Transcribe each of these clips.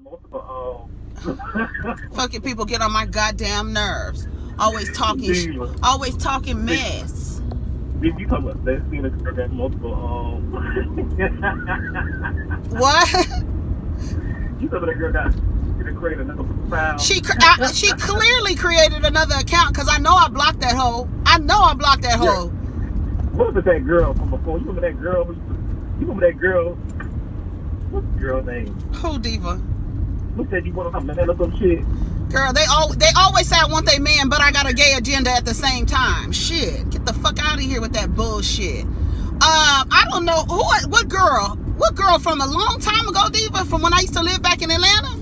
multiple. Fucking people get on my goddamn nerves. Always talking mess. Did you talk about that scene of that multiple? What? You talk about that girl got created another profile. She clearly created another account because I know I blocked that hoe. What was that girl from before? You remember that girl? What's the girl's name? Who, Diva? Who said you want to come man or some shit? Girl, they always say I want they man, but I got a gay agenda at the same time. Shit, get the fuck out of here with that bullshit. I don't know what girl from a long time ago, Diva, from when I used to live back in Atlanta.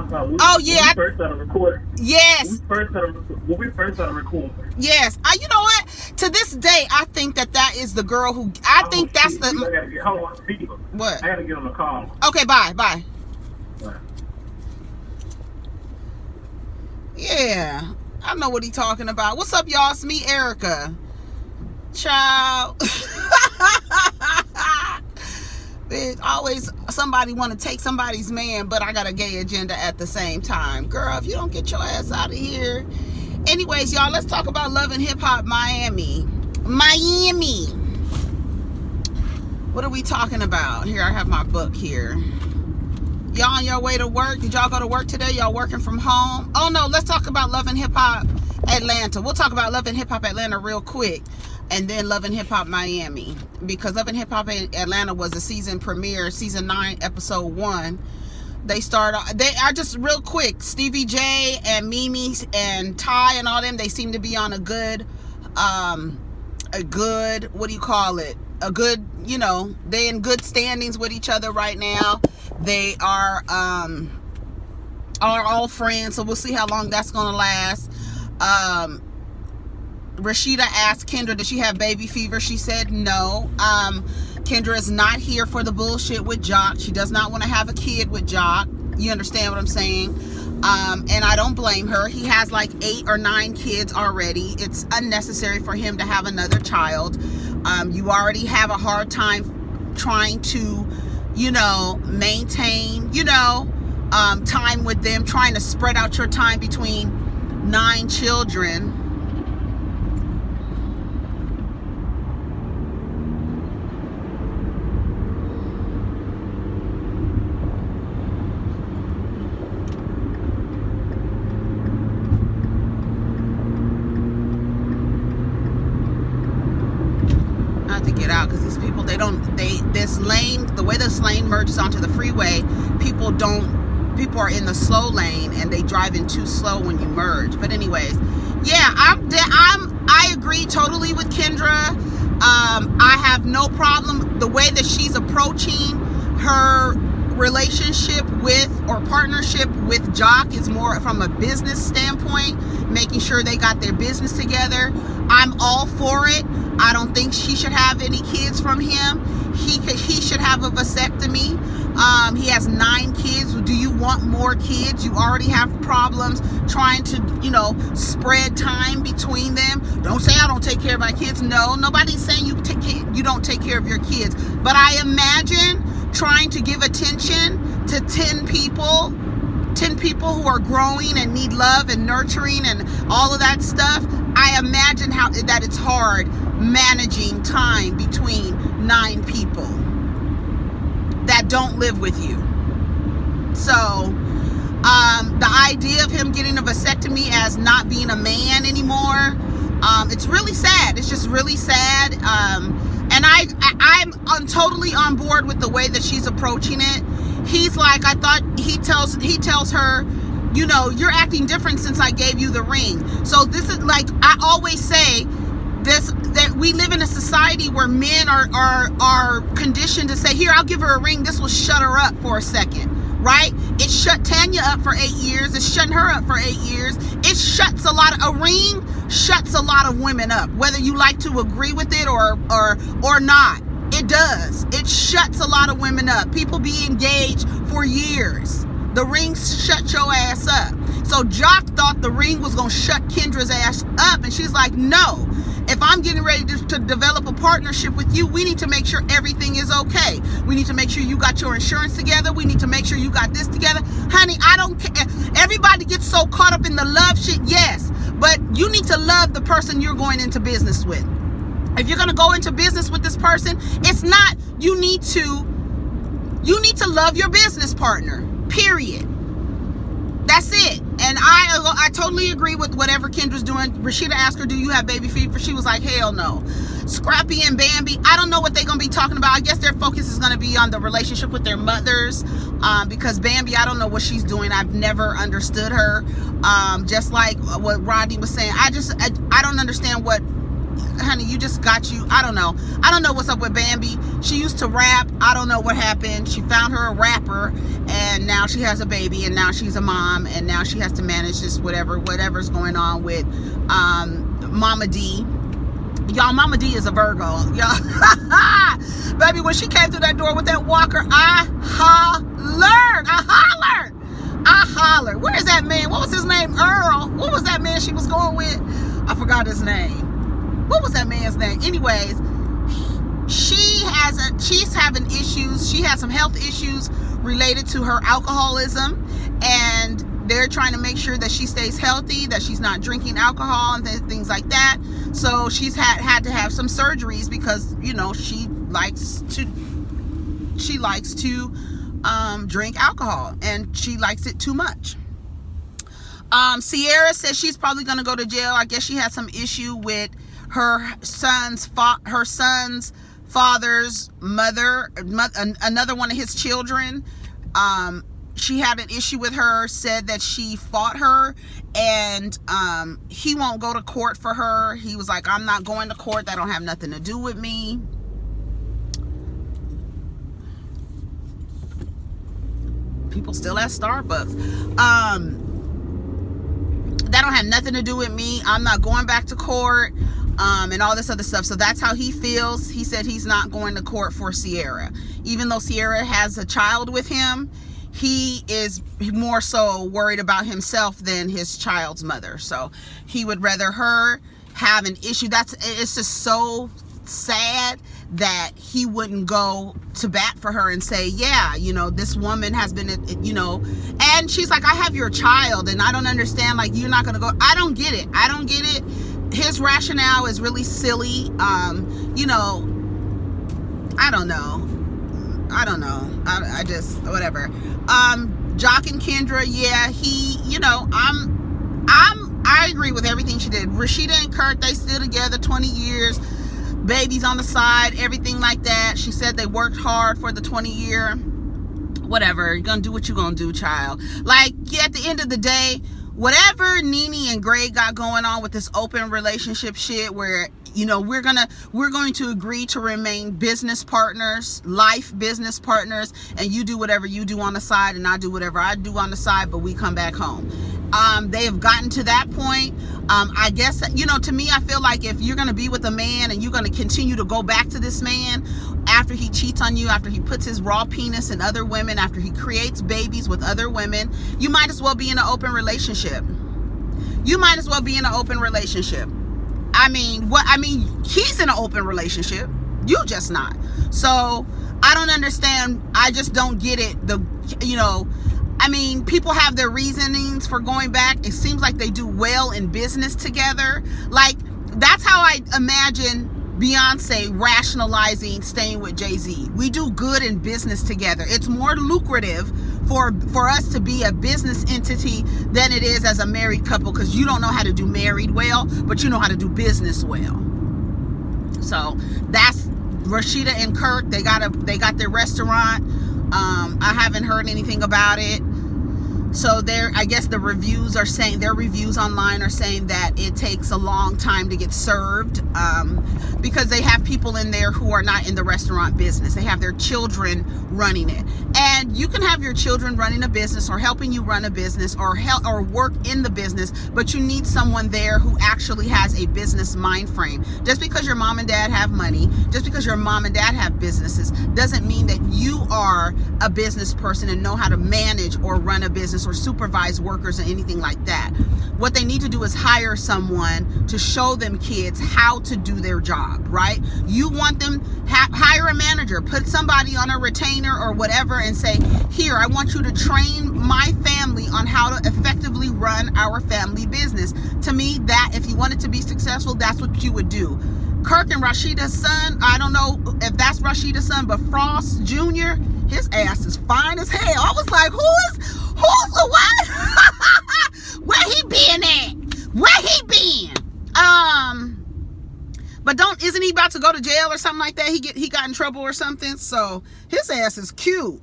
When we first started recording. Yes. When we first started recording. Yes. You know what? To this day, I think that is the girl who. Think that's the. Hold on, Diva. What? I gotta get on the call. Okay, bye. Yeah, I know what he's talking about. What's up, y'all? It's me, Erica. Child. Bitch, always somebody want to take somebody's man, but I got a gay agenda at the same time. Girl, if you don't get your ass out of here. Anyways, y'all, let's talk about Love and Hip Hop Miami. What are we talking about? Here, I have my book here. Y'all on your way to work? Did y'all go to work today? Y'all working from home? Oh, no, let's talk about Love and Hip Hop Atlanta. We'll talk about Love and Hip Hop Atlanta real quick. And then Love and Hip Hop Miami, because Love and Hip Hop Atlanta was a season premiere, season 9, episode 1. They are just real quick. Stevie J and Mimi and Ty and all them, they seem to be on a good, what do you call it? A good, they in good standings with each other right now. They are all friends, so we'll see how long that's gonna last. Rashida asked Kendra, did she have baby fever? She said no. Kendra is not here for the bullshit with Jock. She does not want to have a kid with Jock. You understand what I'm saying? And I don't blame her. He has like 8 or 9 kids already. It's unnecessary for him to have another child. You already have a hard time trying to, maintain, time with them, trying to spread out your time between 9 children. Because these people, the way this lane merges onto the freeway, people are in the slow lane and they drive in too slow when you merge. But anyways, yeah, I agree totally with Kendra. I have no problem the way that she's approaching her relationship with or partnership with Jock is more from a business standpoint, making sure they got their business together. I'm all for it. I don't think she should have any kids from him. He should have a vasectomy. He has 9 kids. Do you want more kids? You already have problems trying to, spread time between them. Don't say I don't take care of my kids. No, nobody's saying you don't take care of your kids. But I imagine trying to give attention to 10 people who are growing and need love and nurturing and all of that stuff. I imagine that it's hard managing time between 9 people that don't live with you. So the idea of him getting a vasectomy as not being a man anymore, it's really sad. It's just really sad. And I'm totally on board with the way that she's approaching it. He's like, he tells her, you're acting different since I gave you the ring. So this is like, I always say this, that we live in a society where men are conditioned to say, here, I'll give her a ring. This will shut her up for a second, right? It shut Tanya up for 8 years. It's shutting her up for 8 years. A ring shuts a lot of women up, whether you like to agree with it or not. It does. It shuts a lot of women up. People be engaged for years. The ring shut your ass up. So Jock thought the ring was going to shut Kendra's ass up, and she's like, no. if I'm getting ready to develop a partnership with you, we need to make sure everything is okay. We need to make sure you got your insurance together. We need to make sure you got this together. Honey, I don't care. Everybody gets so caught up in the love shit, yes. But you need to love the person you're going into business with. If you're going to go into business with this person, it's not, you need to love your business partner, period. That's it. And I totally agree with whatever Kendra's doing. Rashida asked her, do you have baby fever? She was like, hell no. Scrappy and Bambi, I don't know what they're going to be talking about. I guess their focus is going to be on the relationship with their mothers, because Bambi, I don't know what she's doing. I've never understood her. Just like what Rodney was saying, I don't understand what, honey, I don't know what's up with Bambi. She used to rap. I don't know what happened. She found her a rapper, and now she has a baby, and now she's a mom, and now she has to manage this whatever's going on with Mama D. Y'all, Mama D is a Virgo. Y'all, baby, when she came through that door with that walker, I hollered. Where is that man? What was his name? Earl. What was that man she was going with? I forgot his name. What was that man's name? Anyways, she's having issues. She has some health issues related to her alcoholism, and they're trying to make sure that she stays healthy, that she's not drinking alcohol and things like that. So she's had to have some surgeries because, you know, she likes to drink alcohol, and she likes it too much. Sierra says she's probably going to go to jail. I guess she had some issue with her son's father's mother, another one of his children. She had an issue with her, said that she fought her, and he won't go to court for her. He was like, I'm not going to court. That don't have nothing to do with me. People still at Starbucks. That don't have nothing to do with me. I'm not going back to court, and all this other stuff. So that's how he feels. He said he's not going to court for Sierra. Even though Sierra has a child with him, he is more so worried about himself than his child's mother. So he would rather her have an issue. It's just so sad that he wouldn't go to bat for her and say, yeah, you know, this woman has been, you know, and she's like, I have your child, and I don't understand, like, you're not going to go. I don't get it. His rationale is really silly. You know, I don't know. I just, whatever. Jock and Kendra, yeah, you know, I agree with everything she did. Rashida and Kurt, they still together 20 years. Babies on the side, everything like that. She said they worked hard for the 20-year. Whatever, you're gonna do what you're gonna do, child. Like, yeah, at the end of the day, whatever Nene and Greg got going on with this open relationship shit, where, you know, we're going to agree to remain business partners, life business partners, and you do whatever you do on the side, and I do whatever I do on the side, but we come back home. They have gotten to that point. I guess, you know, to me, I feel like if you're going to be with a man and you're going to continue to go back to this man after he cheats on you, after he puts his raw penis in other women, after he creates babies with other women, you might as well be in an open relationship. I mean, he's in an open relationship. You just not. So I don't understand. I just don't get it. I mean, people have their reasonings for going back. It seems like they do well in business together. Like, that's how I imagine Beyonce rationalizing staying with Jay-Z. We do good in business together. It's more lucrative for us to be a business entity than it is as a married couple, because you don't know how to do married well, but you know how to do business well. So that's Rashida and Kirk. They got their restaurant. I haven't heard anything about it. So I guess the reviews are saying, their reviews online are saying that it takes a long time to get served, because they have people in there who are not in the restaurant business. They have their children running it. And you can have your children running a business or helping you run a business or work in the business, but you need someone there who actually has a business mind frame. Just because your mom and dad have money, just because your mom and dad have businesses, doesn't mean that you are a business person and know how to manage or run a business business or supervise workers or anything like that. What they need to do is hire someone to show them kids how to do their job, right? You want them, hire a manager, put somebody on a retainer or whatever and say, here, I want you to train my family on how to effectively run our family business. To me, that if you wanted to be successful, that's what you would do. Kirk and Rashida's son, I don't know if that's Rashida's son, but Frost Jr., his ass is fine as hell. I was like, who's the what? Where he been at? Where he been? But isn't he about to go to jail or something like that? He got in trouble or something. So his ass is cute.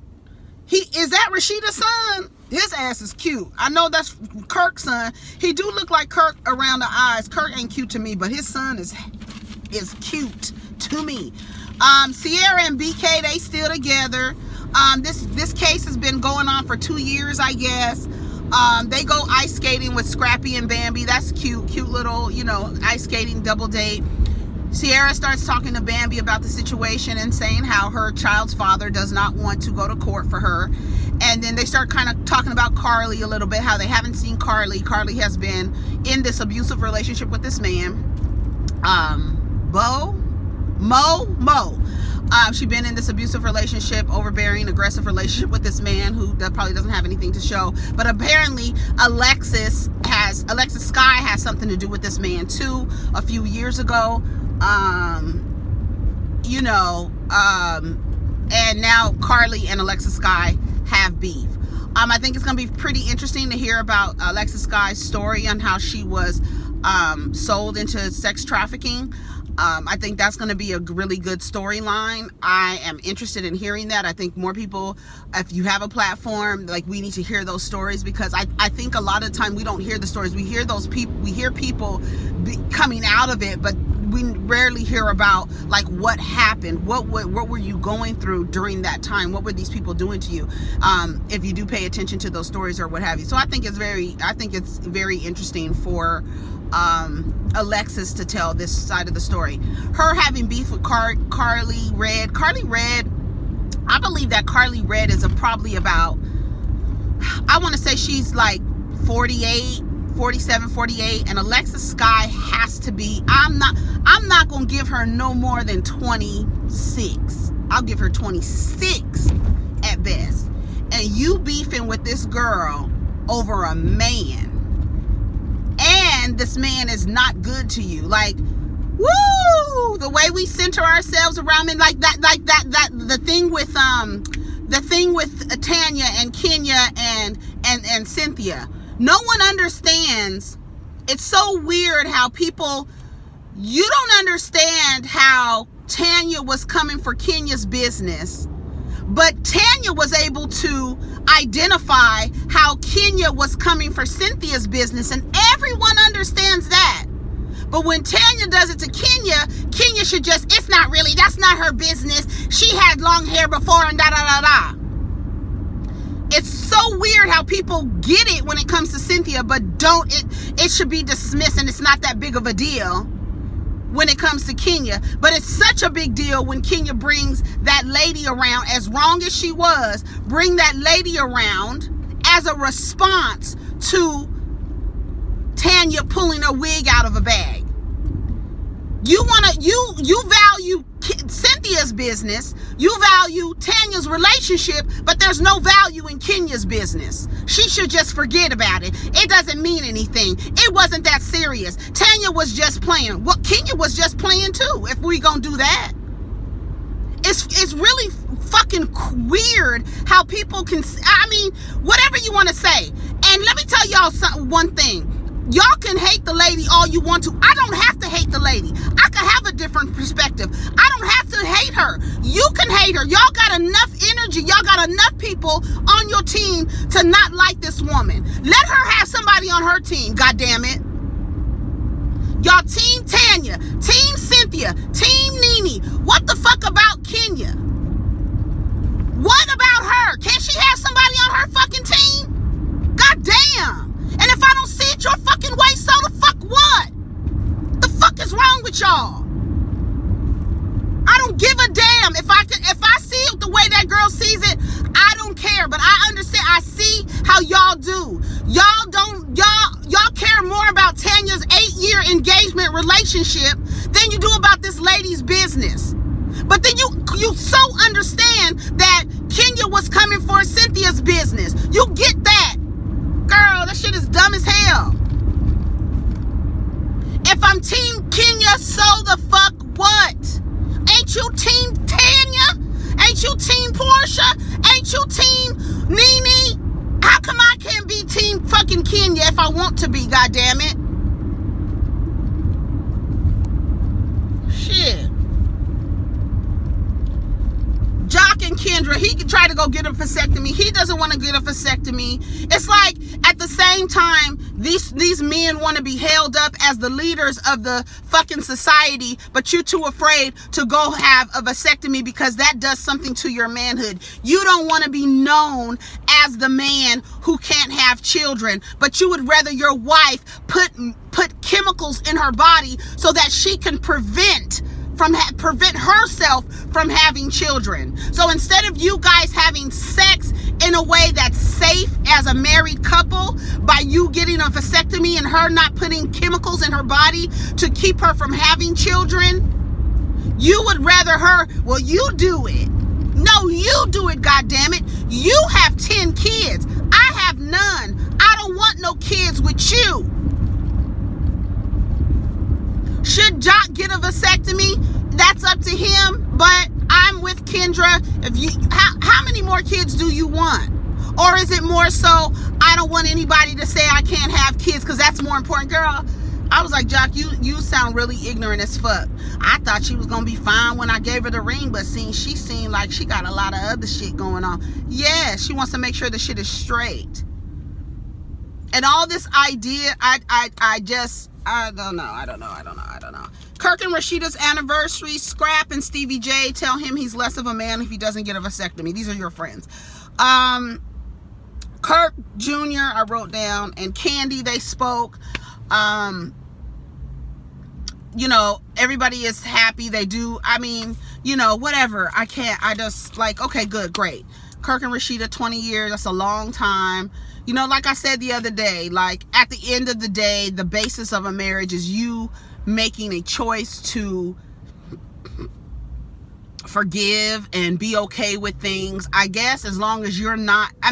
Is that Rashida's son? His ass is cute. I know that's Kirk's son. He do look like Kirk around the eyes. Kirk ain't cute to me, but his son is cute to me. Sierra and BK, they still together. This case has been going on for 2 years, I guess. They go ice skating with Scrappy and Bambi. That's cute little, ice skating double date. Sierra starts talking to Bambi about the situation and saying how her child's father does not want to go to court for her. And then they start kind of talking about Carly a little bit, how they haven't seen Carly. Carly has been in this abusive relationship with this man. Mo. She's been in this abusive relationship, overbearing, aggressive relationship with this man who probably doesn't have anything to show. But apparently Alexis Sky has something to do with this man too. A few years ago, and now Carly and Alexis Sky have beef. I think it's going to be pretty interesting to hear about Alexis Sky's story on how she was sold into sex trafficking. I think that's going to be a really good storyline. I am interested in hearing that. I think more people, if you have a platform, like, we need to hear those stories, because I think a lot of the time we don't hear the stories. We hear those people, we hear people coming out of it, but we rarely hear about, like, what happened, what were you going through during that time, what were these people doing to you, if you do pay attention to those stories or what have you. So I think it's very interesting for Alexis to tell this side of the story. Her having beef with Carly Red, I believe that Carly Red is probably about, I want to say she's like 47, 48, and Alexis Sky has to be, I'm not gonna give her no more than 26. I'll give her 26 at best. And you beefing with this girl over a man, and this man is not good to you. Like, woo! The way we center ourselves around him, like that, the thing with Tanya and Kenya and Cynthia. No one understands. It's so weird how you don't understand how Tanya was coming for Kenya's business, but Tanya was able to identify how Kenya was coming for Cynthia's business, and everyone understands that. But when Tanya does it to Kenya should just, that's not her business. She had long hair before and da-da-da-da. It's so weird how people get it when it comes to Cynthia, but it should be dismissed, and it's not that big of a deal when it comes to Kenya. But it's such a big deal when Kenya brings that lady around, as wrong as she was, bring that lady around as a response to Tanya pulling a wig out of a bag. You value Cynthia's business, you value Tanya's relationship, but there's no value in Kenya's business. She should just forget about it. It doesn't mean anything. It wasn't that serious. Tanya was just playing. Well, Kenya was just playing too, if we gonna do that. It's really fucking weird how people can, whatever you want to say. And let me tell y'all one thing. Y'all can hate the lady all you want to. I don't have to hate the lady. I can have a different perspective. I don't have to hate her. You can hate her. Y'all got enough energy. Y'all got enough people on your team to not like this woman. Let her have somebody on her team, goddammit. Y'all team Tanya, team Cynthia, team Nene. What the fuck about Kenya? What about her? Can't she have somebody on her fucking team? Goddamn. And if I don't see it your fucking way, so the fuck what? The fuck is wrong with y'all? I don't give a damn. If I see it the way that girl sees it, I don't care. But I understand. I see how y'all y'all do. Y'all care more about Tanya's 8-year engagement relationship than you do about this lady's business. But then you so understand that Kenya was coming for Cynthia's business. You get that. Girl, that shit is dumb as hell. If I'm Team Kenya, so the fuck what? Ain't you Team Tanya? Ain't you Team Portia? Ain't you Team Nene? How come I can't be Team fucking Kenya if I want to be, goddammit? Shit. Jock and Kendra, he could try to go get a vasectomy. He doesn't want to get a vasectomy. It's like, at the same time, these men want to be held up as the leaders of the fucking society, but you're too afraid to go have a vasectomy because that does something to your manhood. You don't want to be known as the man who can't have children, but you would rather your wife put chemicals in her body so that she can prevent herself from having children. So instead of you guys having sex in a way that's safe as a married couple, by you getting a vasectomy and her not putting chemicals in her body to keep her from having children, you would rather her, well, you do it. No, you do it, goddammit. You have 10 kids. I have none. I don't want no kids with you. Should Jock get a vasectomy? That's up to him, but I'm with Kendra. How many more kids do you want? Or is it more so, I don't want anybody to say I can't have kids because that's more important? Girl, I was like, Jock, you sound really ignorant as fuck. I thought she was going to be fine when I gave her the ring, but she seemed like she got a lot of other shit going on. Yeah, she wants to make sure the shit is straight. And all this idea, I don't know. Kirk and Rashida's anniversary. Scrap and Stevie J tell him he's less of a man if he doesn't get a vasectomy. These are your friends. Kirk Jr., I wrote down, and Candy, they spoke. Everybody is happy. They do. I mean, whatever. I just like, okay, good, great. Kirk and Rashida, 20 years. That's a long time. Like I said the other day, like at the end of the day, the basis of a marriage is you making a choice to forgive and be okay with things. I guess as long as you're not, I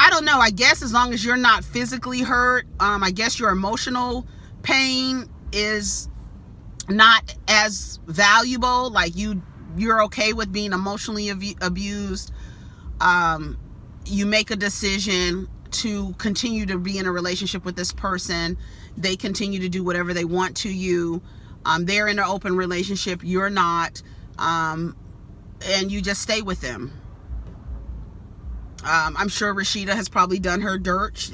don't know. I guess as long as you're not physically hurt, I guess your emotional pain is not as valuable. Like you're okay with being emotionally abused. You make a decision to continue to be in a relationship with this person. They continue to do whatever they want to you. They're in an open relationship. You're not. And you just stay with them. I'm sure Rashida has probably done her dirt.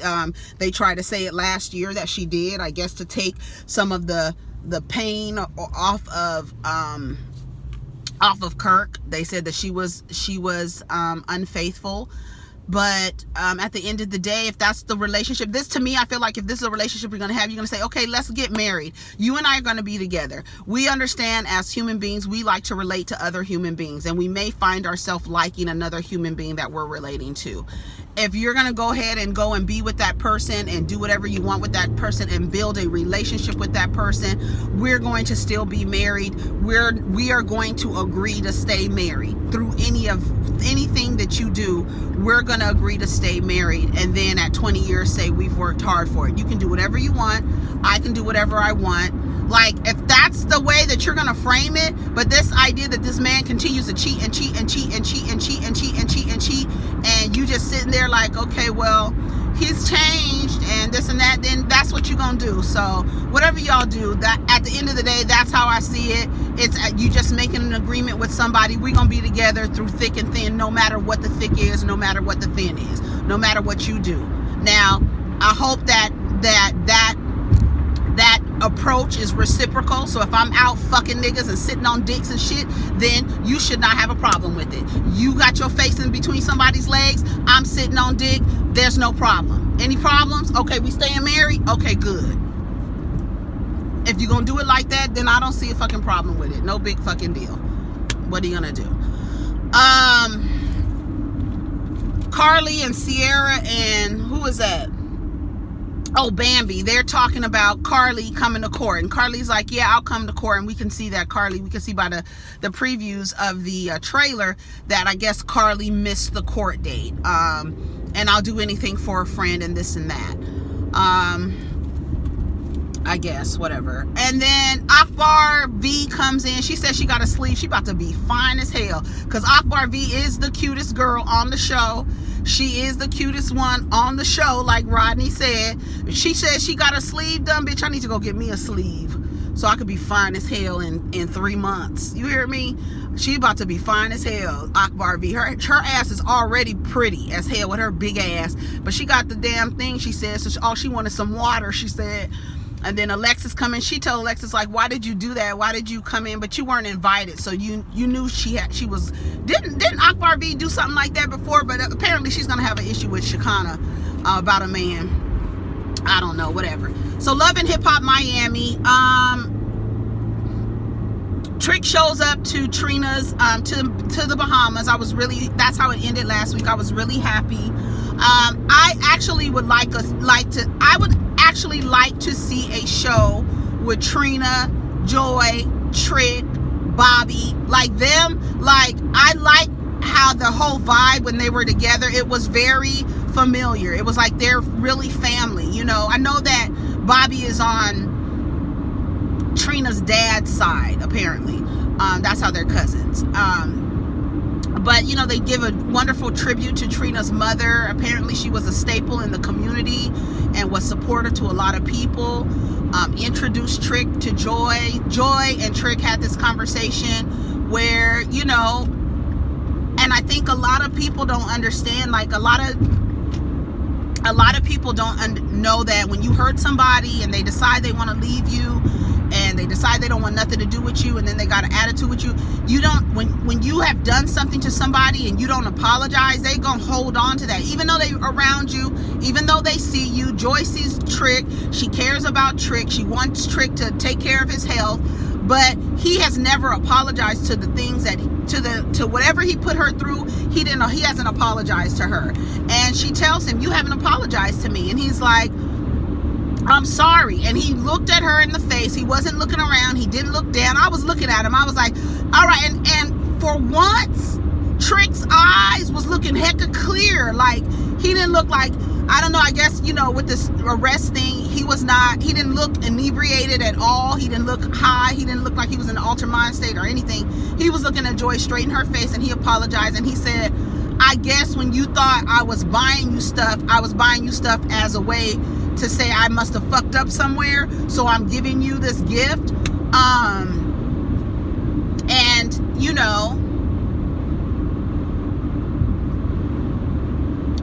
They tried to say it last year that she did, I guess, to take some of the pain off of Kirk. They said that she was unfaithful. But at the end of the day, if that's the relationship, to me, I feel like if this is a relationship you're going to have, you're going to say, okay, let's get married. You and I are going to be together. We understand as human beings, we like to relate to other human beings, and we may find ourselves liking another human being that we're relating to. If you're going to go ahead and go and be with that person and do whatever you want with that person and build a relationship with that person, we're going to still be married. We are going to agree to stay married through anything that you do. We're going to agree to stay married, and then at 20 years say we've worked hard for it. You can do whatever you want. I can do whatever I want. Like, if that's the way that you're going to frame it, but this idea that this man continues to cheat and cheat and cheat and cheat and cheat and cheat and cheat and cheat, and you just sitting there like, okay, well, he's changed and this and that, then that's what you're going to do. So whatever y'all do, that at the end of the day, that's how I see it. It's you just making an agreement with somebody. We're going to be together through thick and thin, no matter what the thick is, no matter what the thin is, no matter what you do. Now, I hope that approach is reciprocal. So if I'm out fucking niggas and sitting on dicks and shit, then you should not have a problem with it. You got your face in between somebody's legs, I'm sitting on dick, there's no problem. Any problems? Okay, we staying married? Okay, good. If you're gonna do it like that, then I don't see a fucking problem with it. No big fucking deal. What are you gonna do? Carly and Sierra and who is that? Oh, Bambi. They're talking about Carly coming to court, and Carly's like, yeah, I'll come to court. And we can see that we can see by the previews of the trailer that I guess Carly missed the court date. And I'll do anything for a friend and this and that. I guess, whatever. And then Akbar V comes in. She says she got a sleeve. She about to be fine as hell, because Akbar V is the cutest girl on the show. She is the cutest one on the show, like Rodney said. She says she got a sleeve done. Bitch, I need to go get me a sleeve so I could be fine as hell in 3 months. You hear me? She about to be fine as hell, Akbar V. Her ass is already pretty as hell with her big ass, but she got the damn thing, she said. So all she wanted some water, she said. And then Alexis come in. She told Alexis, like, why did you do that? Why did you come in? But you weren't invited, so you knew she was. Didn't Akbar V do something like that before? But apparently she's gonna have an issue with Shekinah about a man. I don't know, whatever. So Love and Hip Hop Miami. Trick shows up to Trina's to the Bahamas. That's how it ended last week. I was really happy. I actually would like to see a show with Trina, Joy, Trick, Bobby, like them. Like, I like how the whole vibe when they were together, it was very familiar. It was like they're really family, you know. I know that Bobby is on Trina's dad's side, apparently. That's how they're cousins. But, you know, they give a wonderful tribute to Trina's mother. Apparently she was a staple in the community and was supportive to a lot of people. Introduced Trick to Joy. Joy and Trick had this conversation where, you know, and I think a lot of people don't understand, like a lot of people don't know that when you hurt somebody and they decide they want to leave you, and they decide they don't want nothing to do with you, and then they got an attitude with you, you don't, when you have done something to somebody and you don't apologize, they gonna hold on to that. Even though they're around you, even though they see you. Joy sees Trick, she cares about Trick, she wants Trick to take care of his health, but he has never apologized to the things that to whatever he put her through. He hasn't apologized to her, and she tells him, you haven't apologized to me. And he's like, I'm sorry. And he looked at her in the face. He wasn't looking around. He didn't look down. I was looking at him. I was like, all right. And for once, Trick's eyes was looking hecka clear. Like, he didn't look like, I don't know, I guess, you know, with this arrest thing, he didn't look inebriated at all. He didn't look high. He didn't look like he was in an altered mind state or anything. He was looking at Joy straight in her face, and he apologized. And he said, I guess when you thought I was buying you stuff as a way to say I must have fucked up somewhere, so I'm giving you this gift. And, you know,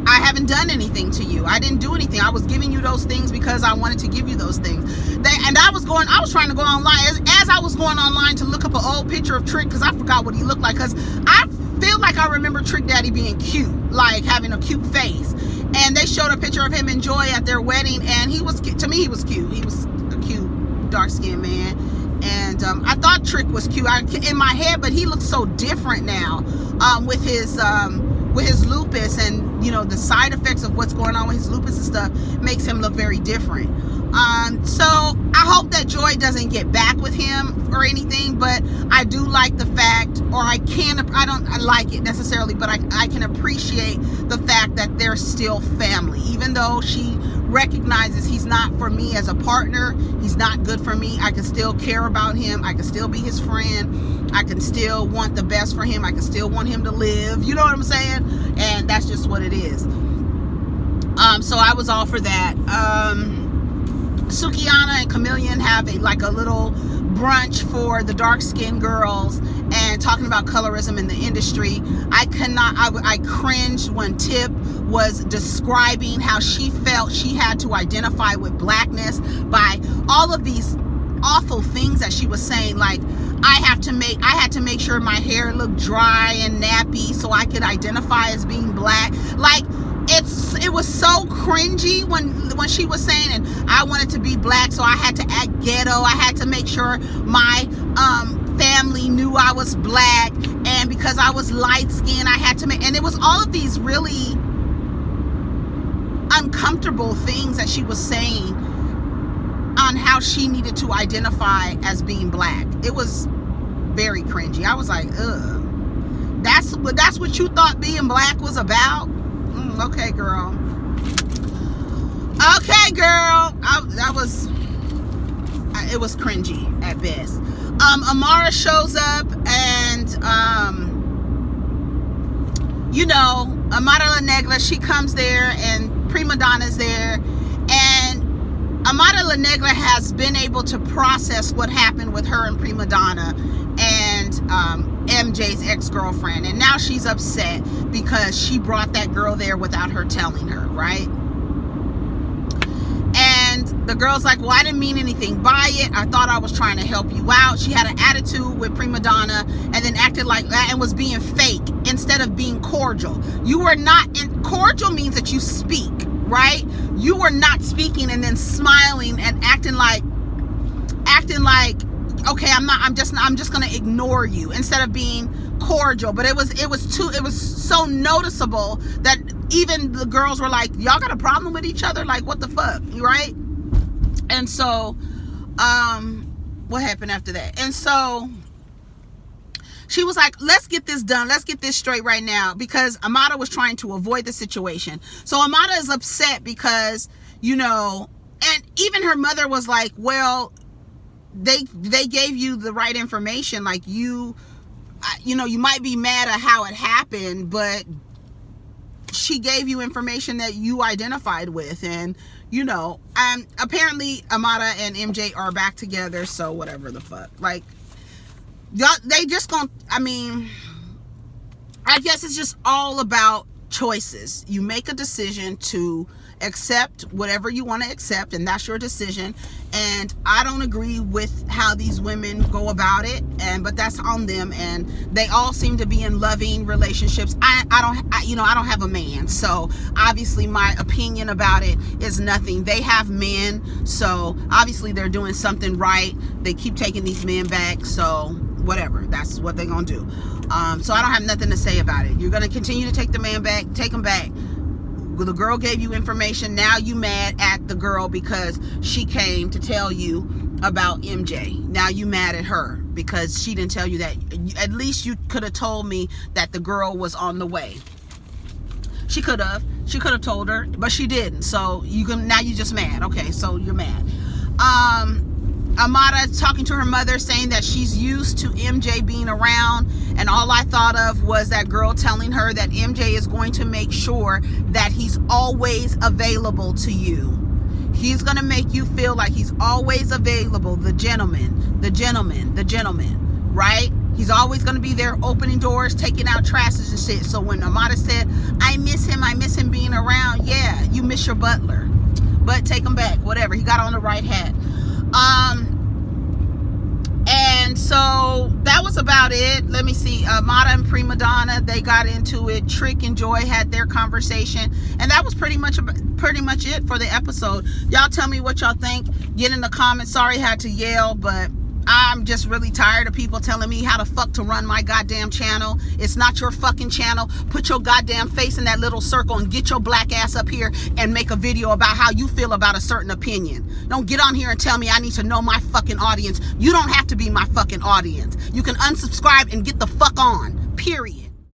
I haven't done anything to you. I didn't do anything. I was giving you those things because I wanted to give you those things. I was trying to go online. As I was going online to look up an old picture of Trick, because I forgot what he looked like, because I feel like I remember Trick Daddy being cute, like having a cute face. And they showed a picture of him and Joy at their wedding, and he was, to me, he was cute. He was a cute, dark-skinned man. And I thought Trick was cute in my head, but he looks so different now with his lupus, and, you know, the side effects of what's going on with his lupus and stuff makes him look very different. So I hope that Joy doesn't get back with him or anything, but I do like the fact, or I don't like it necessarily, but I can appreciate the fact that they're still family, even though she recognizes he's not for me as a partner. He's not good for me. I can still care about him. I can still be his friend. I can still want the best for him. I can still want him to live. You know what I'm saying? And that's just what it is. So I was all for that. Sukiana and Chameleon have a little brunch for the dark-skinned girls and talking about colorism in the industry. I cringed when Tip was describing how she felt she had to identify with blackness by all of these awful things that she was saying, like, I had to make sure my hair looked dry and nappy so I could identify as being black. Like, it was so cringy when she was saying, and I wanted to be black, so I had to act ghetto. I had to make sure my family knew I was black, and because I was light skinned, I had to make, and it was all of these really uncomfortable things that she was saying on how she needed to identify as being black. It was very cringy. I was like, ugh. That's what you thought being black was about? Okay, girl. Okay, girl. It was cringy at best. Amara shows up and, Amara La Negra, she comes there and Prima Donna's there. And Amara La Negra has been able to process what happened with her and Prima Donna and MJ's ex-girlfriend. And now she's upset because she brought that girl there without her telling her, right? And the girl's like, well, I didn't mean anything by it. I thought I was trying to help you out. She had an attitude with Prima Donna and then acted like that and was being fake instead of being cordial. You were not cordial means that you speak, right? You were not speaking and then smiling and acting like, okay, I'm just gonna ignore you instead of being cordial. But it was so noticeable that even the girls were like, y'all got a problem with each other? Like, what the fuck, right? And so, what happened after that? And so she was like, let's get this done. Let's get this straight right now, because Amada was trying to avoid the situation. So Amada is upset because, and even her mother was like, well, they gave you the right information. Like, you might be mad at how it happened, but she gave you information that you identified with. And, apparently Amada and MJ are back together. So whatever the fuck, like, they just gonna, I guess it's just all about choices. You make a decision to accept whatever you want to accept, and that's your decision. And I don't agree with how these women go about it, but that's on them. And they all seem to be in loving relationships. I don't have a man, so obviously my opinion about it is nothing. They have men, so obviously they're doing something right. They keep taking these men back, so whatever, that's what they're gonna do. So I don't have nothing to say about it. You're gonna continue to take the man back, take him back. The girl gave you information. Now you mad at the girl because she came to tell you about MJ. Now you mad at her because she didn't tell you that. At least you could have told me that the girl was on the way. She could have told her, but she didn't. So now you just mad. Okay, so you're mad. Amada talking to her mother, saying that she's used to MJ being around, and all I thought of was that girl telling her that MJ is going to make sure that he's always available to you. He's going to make you feel like he's always available. The gentleman, right? He's always going to be there opening doors, taking out trash and shit. So when Amada said, I miss him being around, yeah, you miss your butler. But take him back, whatever. He got on the right hat. And so that was about it. Let me see. Amada and Prima Donna, they got into it. Trick and Joy had their conversation, and that was pretty much it for the episode. Y'all tell me what y'all think. Get in the comments. Sorry I had to yell, but I'm just really tired of people telling me how the fuck to run my goddamn channel. It's not your fucking channel. Put your goddamn face in that little circle and get your black ass up here and make a video about how you feel about a certain opinion. Don't get on here and tell me I need to know my fucking audience. You don't have to be my fucking audience. You can unsubscribe and get the fuck on. Period.